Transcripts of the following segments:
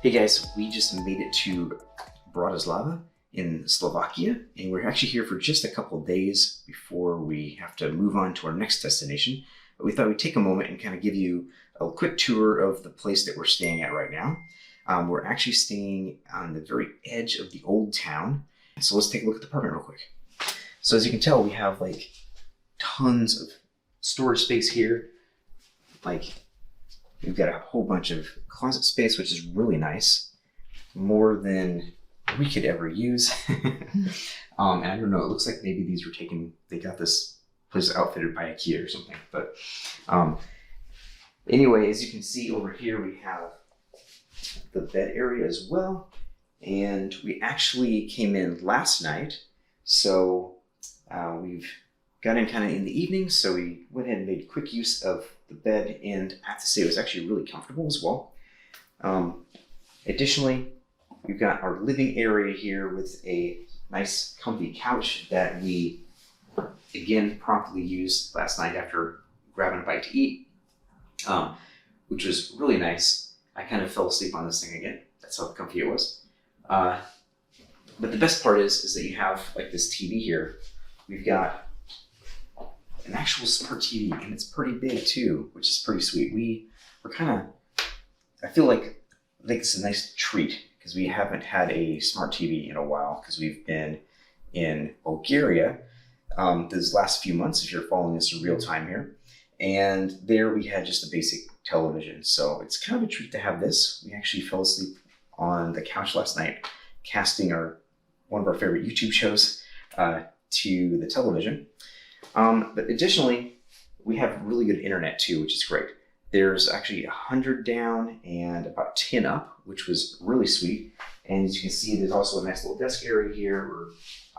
Hey guys, we just made it to Bratislava in Slovakia, and we're actually here for just a couple of days before we have to move on to our next destination. But we thought we'd take a moment and kind of give you a quick tour of the place that we're staying at right now. We're actually staying on the very edge of the Old Town. So let's take a look at the apartment real quick. So as you can tell, we have like tons of storage space here. Like, we've got a whole bunch of closet space, which is really nice. More than we could ever use. And I don't know, it looks like maybe these were taken, they got this place outfitted by IKEA or something. But anyway, as you can see over here, we have the bed area as well. And we actually came in last night. So we've got in kind of in the evening. So we went ahead and made quick use of the bed, and I have to say it was actually really comfortable as well. Additionally, we've got our living area here with a nice comfy couch that we again promptly used last night after grabbing a bite to eat, which was really nice. I kind of fell asleep on this thing again. That's how comfy it was. But the best part is that you have like this TV here. We've got an actual smart TV, and it's pretty big too, which is pretty sweet. We're kind of, I think it's a nice treat because we haven't had a smart TV in a while because we've been in Bulgaria these last few months, if you're following us in real time here. And there we had just a basic television. So it's kind of a treat to have this. We actually fell asleep on the couch last night, casting one of our favorite YouTube shows to the television. But additionally, we have really good internet too, which is great. There's actually 100 down and about 10 up, which was really sweet. And as you can see, there's also a nice little desk area here where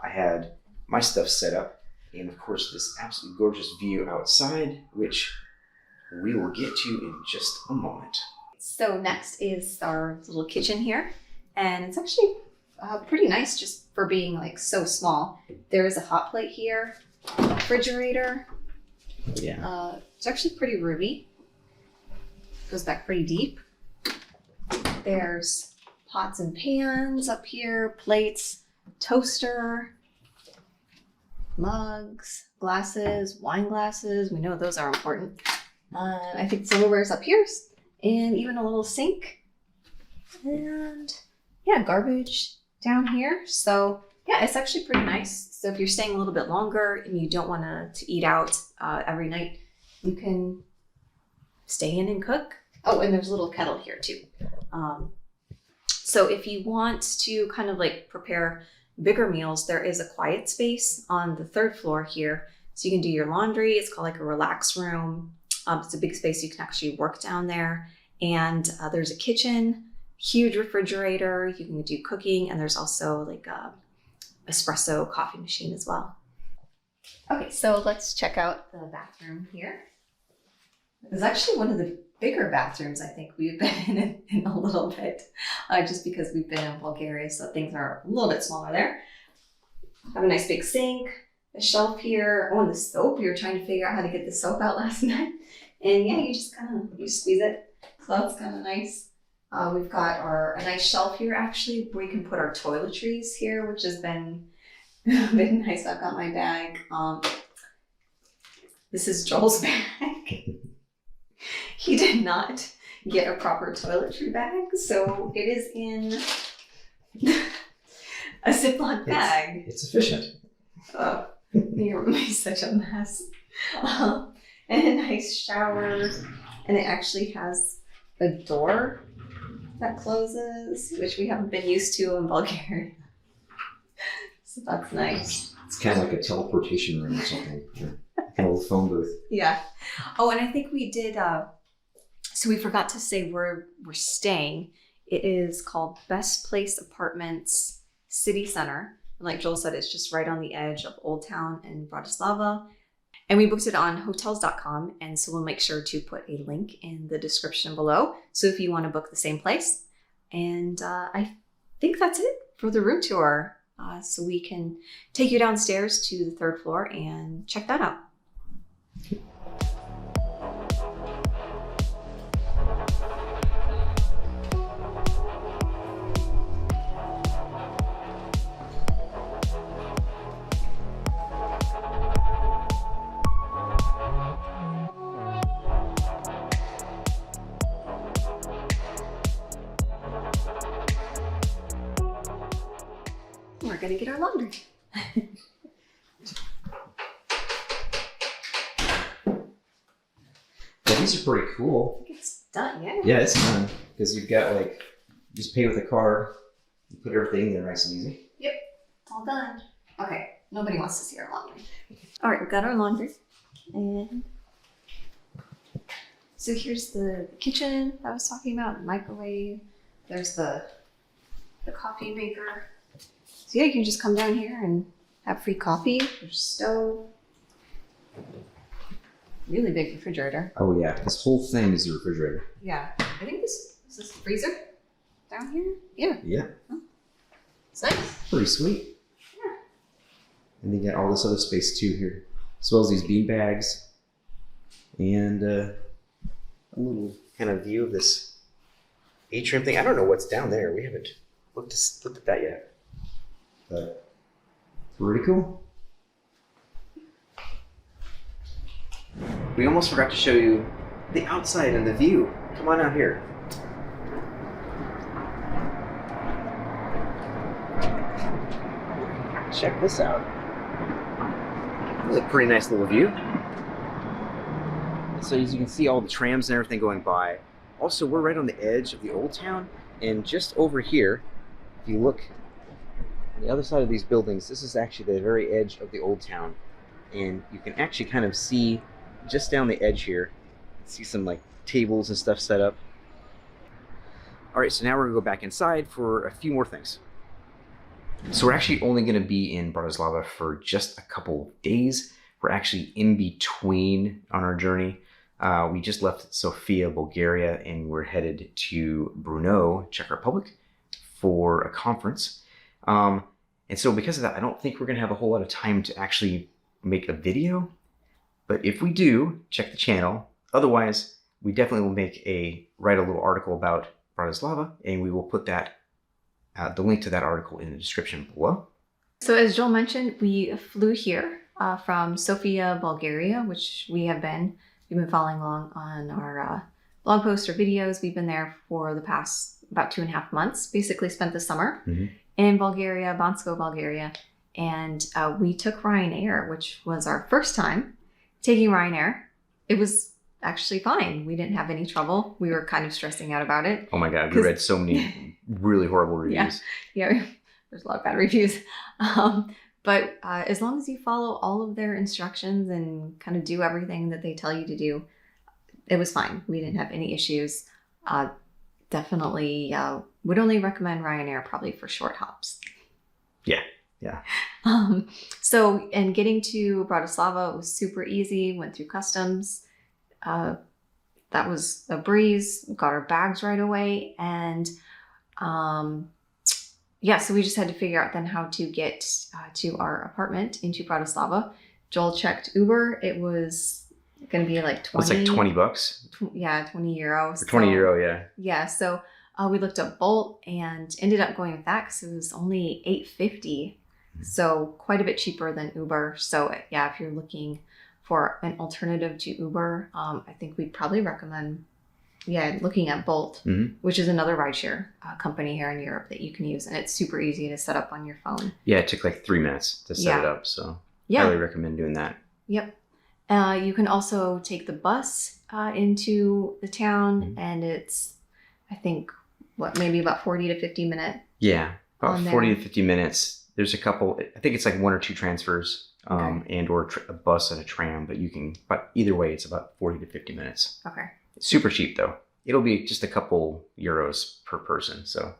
I had my stuff set up. And of course, this absolutely gorgeous view outside, which we will get to in just a moment. So next is our little kitchen here. And it's actually pretty nice just for being like so small. There is a hot plate here, refrigerator. Yeah. It's actually pretty roomy. Goes back pretty deep. There's pots and pans up here, plates, toaster, mugs, glasses, wine glasses. We know those are important. I think silverware's up here, and even a little sink. And yeah, garbage down here. So yeah, it's actually pretty nice. So if you're staying a little bit longer and you don't want to eat out every night, you can stay in and cook. Oh, and there's a little kettle here too. So if you want to kind of like prepare bigger meals, there is a quiet space on the third floor here. So you can do your laundry. It's called like a relax room. It's a big space. You can actually work down there. And there's a kitchen, huge refrigerator. You can do cooking. And there's also like a espresso coffee machine as well. Okay, so let's check out the bathroom here. This is actually one of the bigger bathrooms I think we've been in a little bit, just because we've been in Bulgaria, so things are a little bit smaller there. Have a nice big sink, a shelf here. Oh, and the soap. We were trying to figure out how to get the soap out last night. And yeah, you just squeeze it. So that's kind of nice. We've got a nice shelf here actually, where we can put our toiletries here, which has been nice. I've got my bag. This is Joel's bag. He did not get a proper toiletry bag, so it is in a Ziploc bag. It's efficient. Oh, you're such a mess. And a nice shower, and it actually has a door that closes, which we haven't been used to in Bulgaria. So that's nice. It's kind of like a teleportation room or something. Kind of a phone booth. Yeah. Oh, and I think we did, so we forgot to say where we're staying. It is called Best Place Apartments City Center. And like Joel said, it's just right on the edge of Old Town in Bratislava. And we booked it on hotels.com. And so we'll make sure to put a link in the description below. So if you want to book the same place. And I think that's it for the room tour. So we can take you downstairs to the third floor and check that out. gonna get our laundry. Well, these are pretty cool. I think it's done, yeah? Yeah, it's done. Because you've got like, you just pay with a card, you put everything in there nice and easy. Yep, it's all done. Okay, nobody wants to see our laundry. All right, we've got our laundry. And so here's the kitchen that I was talking about, the microwave. There's the coffee maker. So yeah, you can just come down here and have free coffee. There's a stove. Really big refrigerator. Oh yeah, this whole thing is the refrigerator. Yeah, I think this is this freezer down here. Yeah, Yeah, it's nice. pretty sweet. Yeah. And they got all this other space too here, as well as these bean bags, and a little kind of view of this atrium thing. I don't know what's down there. We haven't looked at that yet, but pretty cool. We almost forgot to show you the outside and the view. Come on out here. Check this out. This is a pretty nice little view. So as you can see all the trams and everything going by. Also, we're right on the edge of the Old Town, and just over here, if you look on the other side of these buildings, this is actually the very edge of the Old Town. And you can actually kind of see just down the edge here, see some like tables and stuff set up. All right, so now we're gonna go back inside for a few more things. So we're actually only gonna be in Bratislava for just a couple of days. We're actually in between on our journey. We just left Sofia, Bulgaria, and we're headed to Brno, Czech Republic, for a conference. And so because of that, I don't think we're gonna have a whole lot of time to actually make a video. But if we do, check the channel. Otherwise, we definitely will write a little article about Bratislava, and we will put that, the link to that article in the description below. So as Joel mentioned, we flew here from Sofia, Bulgaria, which we've been following along on our blog posts or videos. We've been there for the past about 2.5 months, basically spent the summer in Bulgaria, Bansko, Bulgaria. And we took RyanAir, which was our first time taking RyanAir. It was actually fine. We didn't have any trouble. We were kind of stressing out about it. Oh my God, we read so many really horrible reviews. Yeah, there's a lot of bad reviews. But as long as you follow all of their instructions and kind of do everything that they tell you to do, it was fine. We didn't have any issues. Definitely would only recommend RyanAir probably for short hops. Yeah. Yeah. So, and getting to Bratislava was super easy, went through customs. That was a breeze, got our bags right away. And yeah, so we just had to figure out then how to get to our apartment into Bratislava. Joel checked Uber. It was going to be like 20. It's like $20. Yeah, 20 euros. For 20 euro, yeah. Yeah, so we looked up Bolt and ended up going with that because it was only $8.50. So quite a bit cheaper than Uber. So yeah, if you're looking for an alternative to Uber, I think we'd probably recommend, looking at Bolt, which is another rideshare company here in Europe that you can use. And it's super easy to set up on your phone. Yeah, it took like 3 minutes to set it up. So highly recommend doing that. Yep. You can also take the bus into the town, and it's, I think, maybe about 40 to 50 minutes. Yeah, about 40 to 50 minutes. There's a couple, I think it's like 1 or 2 transfers and or a bus and a tram, but either way, it's about 40 to 50 minutes. Okay. It's super cheap though. It'll be just a couple euros per person. So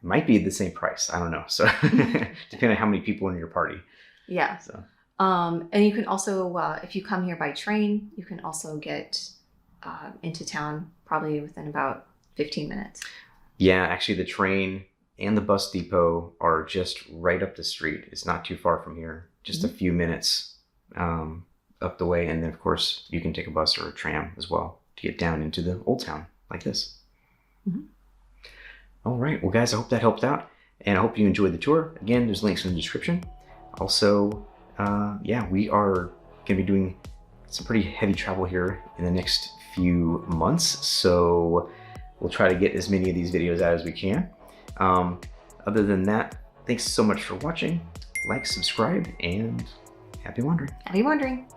it might be the same price. I don't know. So depending on how many people in your party. Yeah. So. And you can also, if you come here by train, you can also get into town probably within about 15 minutes. Yeah, actually the train and the bus depot are just right up the street. It's not too far from here, just a few minutes up the way. And then of course you can take a bus or a tram as well to get down into the Old Town like this. All right, well guys, I hope that helped out and I hope you enjoyed the tour. Again, there's links in the description. Also, we are gonna be doing some pretty heavy travel here in the next few months. So we'll try to get as many of these videos out as we can. Other than that, Thanks so much for watching. Like, subscribe, and happy wandering. Happy wandering.